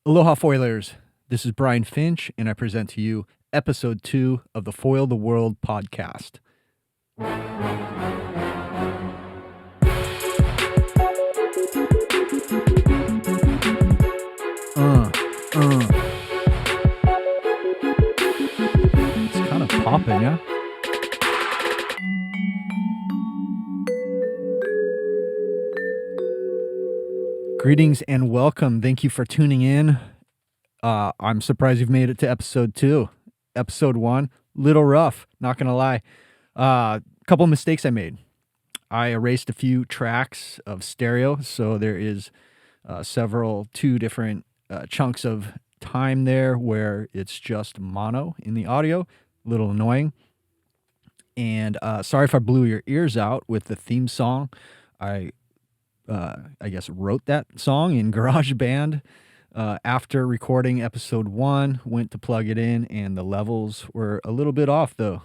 Aloha foilers, this is Brian Finch and I present to you episode 2 of the Foil the World podcast. It's kind of popping, yeah? Greetings and welcome. Thank you for tuning in. I'm surprised you've made it to episode 2. Episode 1, little rough, not gonna lie. Couple mistakes I made. I erased a few tracks of stereo, so there is two different chunks of time there where it's just mono in the audio. A little annoying. And sorry if I blew your ears out with the theme song. I guess wrote that song in GarageBand after recording episode 1, went to plug it in, and the levels were a little bit off though.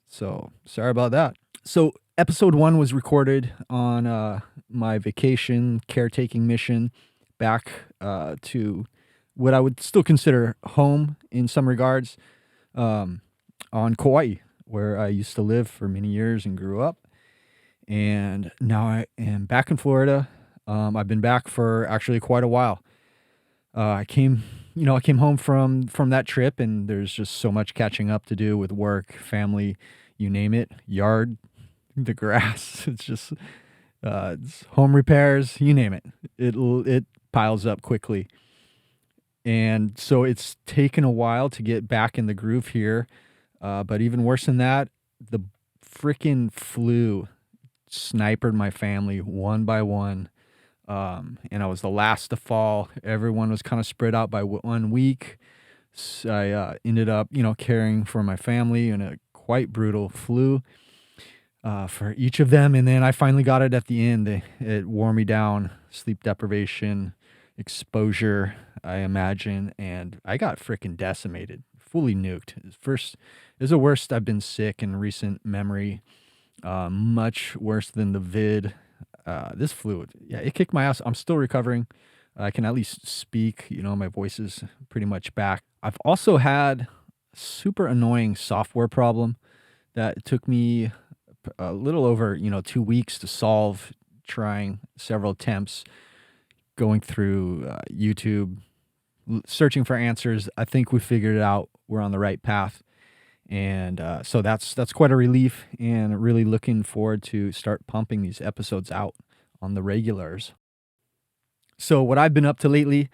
So sorry about that. So episode 1 was recorded on my vacation caretaking mission back to what I would still consider home in some regards, on Kauai, where I used to live for many years and grew up. And now I am back in Florida. I've been back for actually quite a while. I came home from that trip, and there's just so much catching up to do with work, family, you name it, yard, the grass. It's just it's home repairs, you name it. It piles up quickly, and so it's taken a while to get back in the groove here. But even worse than that, the freaking flu sniped my family one by one. And I was the last to fall. Everyone was kind of spread out by 1 week. So I ended up, caring for my family in a quite brutal flu for each of them. And then I finally got it at the end. It wore me down, sleep deprivation, exposure, I imagine. And I got freaking decimated, fully nuked. It was the worst I've been sick in recent memory. Much worse than the vid. This flu, yeah, it kicked my ass. I'm still recovering. I can at least speak, my voice is pretty much back. I've also had super annoying software problem that took me a little over, 2 weeks to solve, trying several attempts, going through YouTube, searching for answers. I think we figured it out. We're on the right path. And so that's quite a relief, and really looking forward to start pumping these episodes out on the regulars. So what I've been up to lately,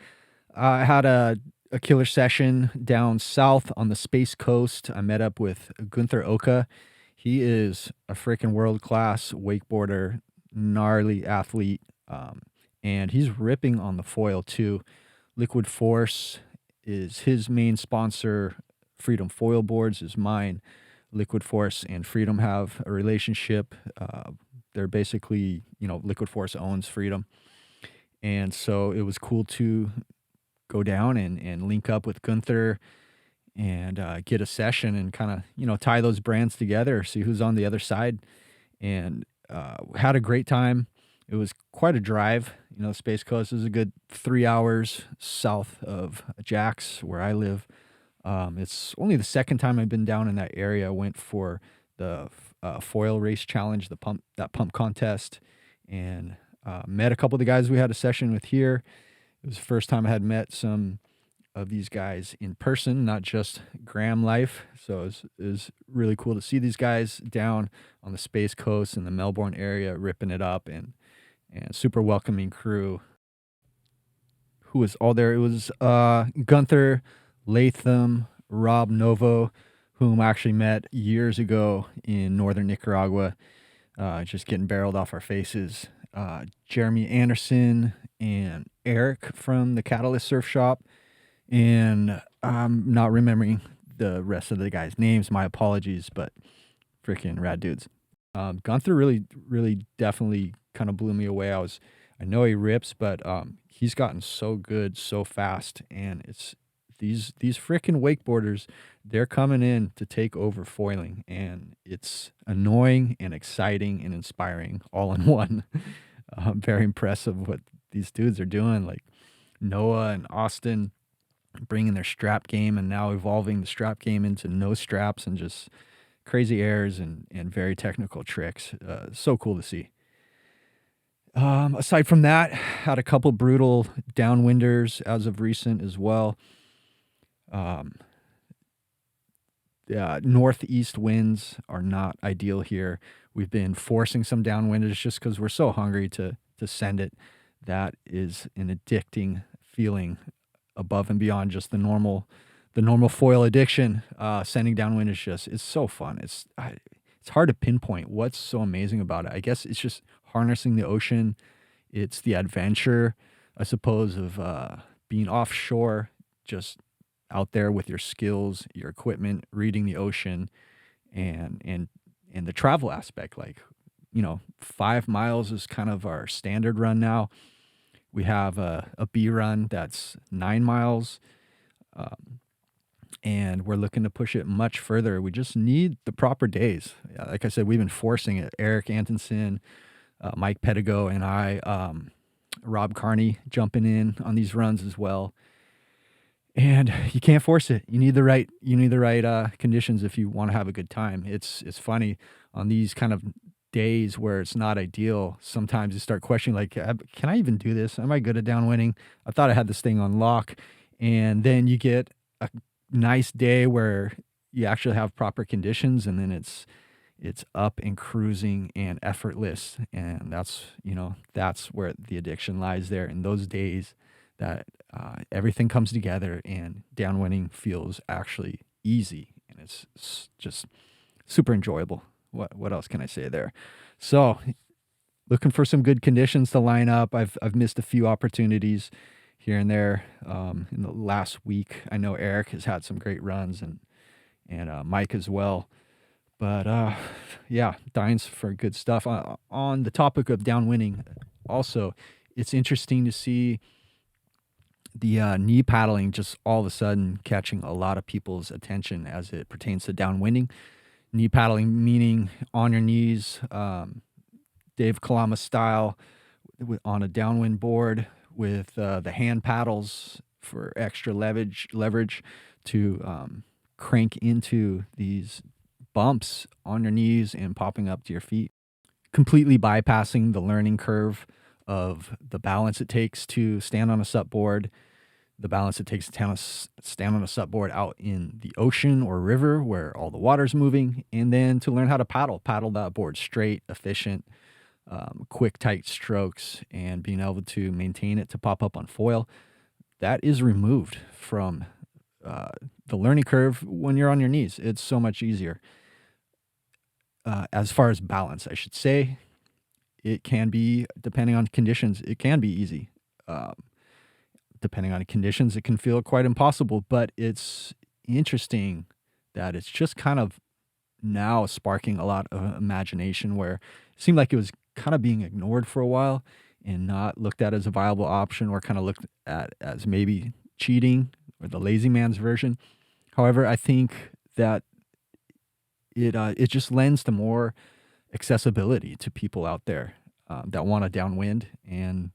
I had a killer session down south on the Space Coast. I met up with Gunther Oka. He is a freaking world-class wakeboarder, gnarly athlete, and he's ripping on the foil too. Liquid Force is his main sponsor. Freedom Foil Boards is mine. Liquid Force and Freedom have a relationship. They're basically, Liquid Force owns Freedom. And so it was cool to go down and link up with Gunther and get a session and kind of, tie those brands together, see who's on the other side. And had a great time. It was quite a drive. Space Coast is a good 3 hours south of Jax, where I live. It's only the second time I've been down in that area. I went for the foil race challenge, the pump contest, and met a couple of the guys we had a session with here. It was the first time I had met some of these guys in person, not just Graham life. So it was really cool to see these guys down on the Space Coast in the Melbourne area, ripping it up, and super welcoming crew. Who was all there? It was Gunther, Latham, Rob Novo, whom I actually met years ago in northern Nicaragua, just getting barreled off our faces. Jeremy Anderson and Eric from the Catalyst Surf Shop. And I'm not remembering the rest of the guys' names. My apologies, but freaking rad dudes. Gunther really, really definitely kind of blew me away. I know he rips, but he's gotten so good so fast, and it's these freaking wakeboarders, they're coming in to take over foiling, and it's annoying and exciting and inspiring all in one. Very impressive what these dudes are doing, like Noah and Austin. bringing their strap game and now evolving the strap game into no straps and just crazy airs and very technical tricks. So cool to see. Aside from that, had a couple brutal downwinders as of recent as well. Um, Northeast winds are not ideal here. We've been forcing some downwinders just because we're so hungry to send it. That is an addicting feeling above and beyond just the normal foil addiction. Sending downwind is just it's so fun. It's hard to pinpoint what's so amazing about it. I guess it's just harnessing the ocean. It's the adventure, I suppose, of being offshore, just out there with your skills, your equipment, reading the ocean, and the travel aspect. Like, 5 miles is kind of our standard run now. We have a B run that's 9 miles, and we're looking to push it much further. We just need the proper days. Like I said, we've been forcing it. Eric Antonson, Mike Pedigo, and I, Rob Carney jumping in on these runs as well. And you can't force it. You need the right conditions if you want to have a good time. It's funny on these kind of days where it's not ideal. Sometimes you start questioning, like, can I even do this? Am I good at downwinding? I thought I had this thing on lock, and then you get a nice day where you actually have proper conditions, and then it's up and cruising and effortless, and that's where the addiction lies there. In those days that everything comes together and downwinding feels actually easy, and it's just super enjoyable. What else can I say there? So, looking for some good conditions to line up. I've missed a few opportunities here and there in the last week. I know Eric has had some great runs, and Mike as well. But yeah, dying for good stuff. On the topic of downwinding, also, it's interesting to see the knee paddling just all of a sudden catching a lot of people's attention as it pertains to downwinding. Knee paddling meaning on your knees, Dave Kalama style, on a downwind board with the hand paddles for extra leverage to crank into these bumps on your knees and popping up to your feet, completely bypassing the learning curve of the balance it takes to stand on a sup board, the balance it takes to stand on a sup board out in the ocean or river where all the water's moving, and then to learn how to paddle that board straight, efficient, quick, tight strokes, and being able to maintain it to pop up on foil. That is removed from the learning curve when you're on your knees. It's so much easier. As far as balance, I should say, it can be, depending on conditions, it can be easy. Depending on conditions, it can feel quite impossible, but it's interesting that it's just kind of now sparking a lot of imagination where it seemed like it was kind of being ignored for a while and not looked at as a viable option, or kind of looked at as maybe cheating or the lazy man's version. However, I think that it just lends to more accessibility to people out there that want to downwind and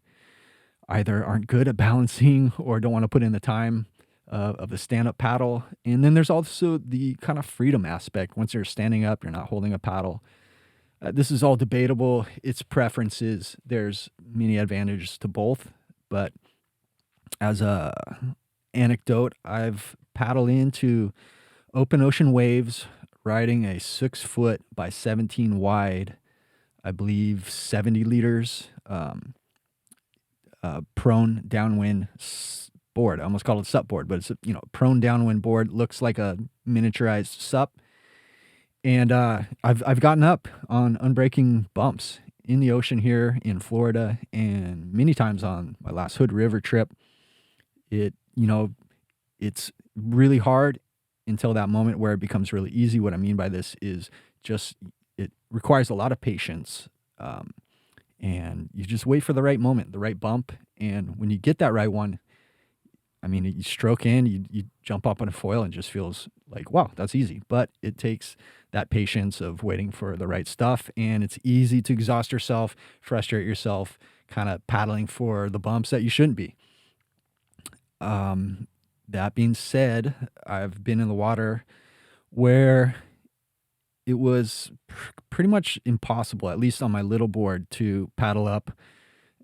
either aren't good at balancing or don't want to put in the time of the stand-up paddle. And then there's also the kind of freedom aspect. Once you're standing up, you're not holding a paddle. This is all debatable. It's preferences. There's many advantages to both. But as a anecdote, I've paddled into open ocean waves riding a 6-foot by 17 wide, I believe 70 liters, prone downwind board. I almost called it sup board, but it's a prone downwind board. Looks like a miniaturized sup. And I've gotten up on unbreaking bumps in the ocean here in Florida, and many times on my last Hood River trip. It's really hard until that moment where it becomes really easy. What I mean by this is just it requires a lot of patience, and you just wait for the right moment, the right bump, and when you get that right one, I mean, you stroke in, you jump up on a foil, and it just feels like, wow, that's easy. But it takes that patience of waiting for the right stuff, and it's easy to exhaust yourself, frustrate yourself, kind of paddling for the bumps that you shouldn't be. That being said, I've been in the water where it was pretty much impossible, at least on my little board, to paddle up.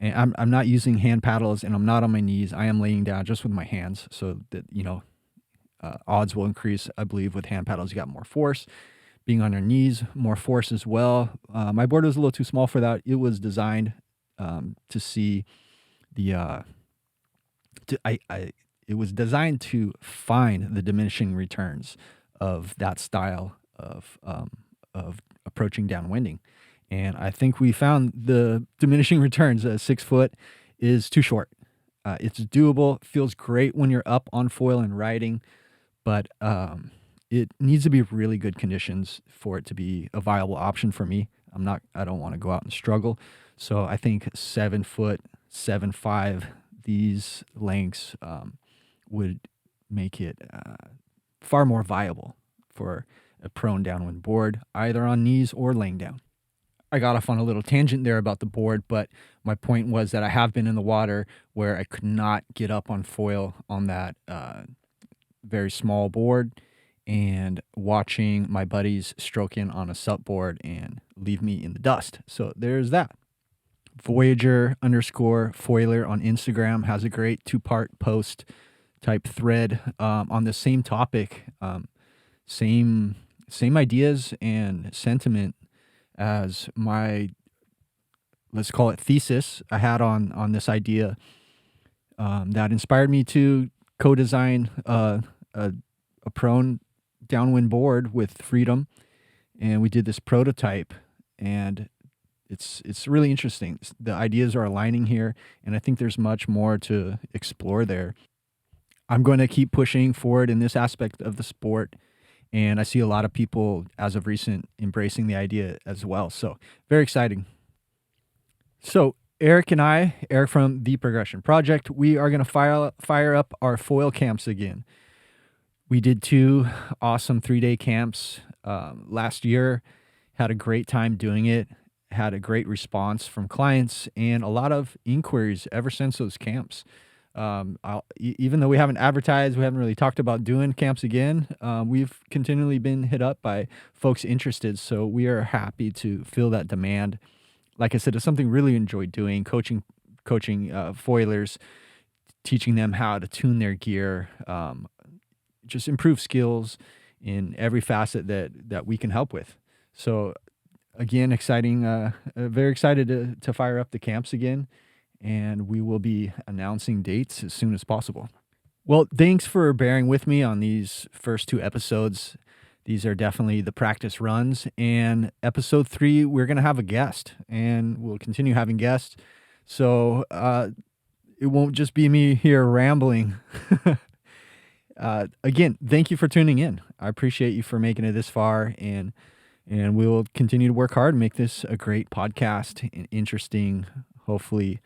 And I'm not using hand paddles, and I'm not on my knees. I am laying down just with my hands, so that odds will increase. I believe with hand paddles, you got more force. Being on your knees, more force as well. My board was a little too small for that. It was designed to see the it was designed to find the diminishing returns of that style of approaching downwinding. And I think we found the diminishing returns. 6 foot is too short. It's doable, feels great when you're up on foil and riding, but it needs to be really good conditions for it to be a viable option for me. I don't want to go out and struggle. So I think 7 foot, 7.5, these lengths would make it far more viable for a prone downwind board, either on knees or laying down. I got off on a little tangent there about the board, but my point was that I have been in the water where I could not get up on foil on that very small board, and watching my buddies stroke in on a sup board and leave me in the dust. So there's that. Voyager_foiler on Instagram has a great 2-part post type thread on the same topic, same ideas and sentiment as my, let's call it, thesis I had on this idea that inspired me to co-design a prone downwind board with Freedom, and we did this prototype, and it's really interesting. The ideas are aligning here, and I think there's much more to explore there. I'm going to keep pushing forward in this aspect of the sport, and I see a lot of people as of recent embracing the idea as well. So very exciting. So Eric from The Progression Project, we are going to fire up our foil camps again. We did 2 awesome 3-day camps last year, had a great time doing it, had a great response from clients, and a lot of inquiries ever since those camps. Even though we haven't advertised, we haven't really talked about doing camps again, we've continually been hit up by folks interested, so we are happy to fill that demand. Like I said, it's something really enjoy doing, coaching foilers, teaching them how to tune their gear, just improve skills in every facet that we can help with. So again, exciting, very excited to fire up the camps again, and we will be announcing dates as soon as possible. Well, thanks for bearing with me on these first 2 episodes. These are definitely the practice runs, and episode 3, we're going to have a guest, and we'll continue having guests. So it won't just be me here rambling. Again, thank you for tuning in. I appreciate you for making it this far, and we will continue to work hard and make this a great podcast, and interesting, hopefully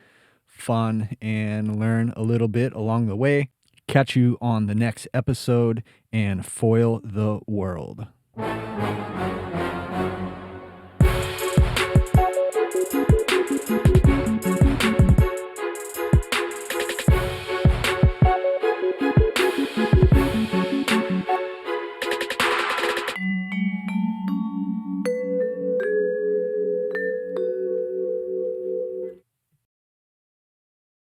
fun, and learn a little bit along the way. Catch you on the next episode, and foil the world.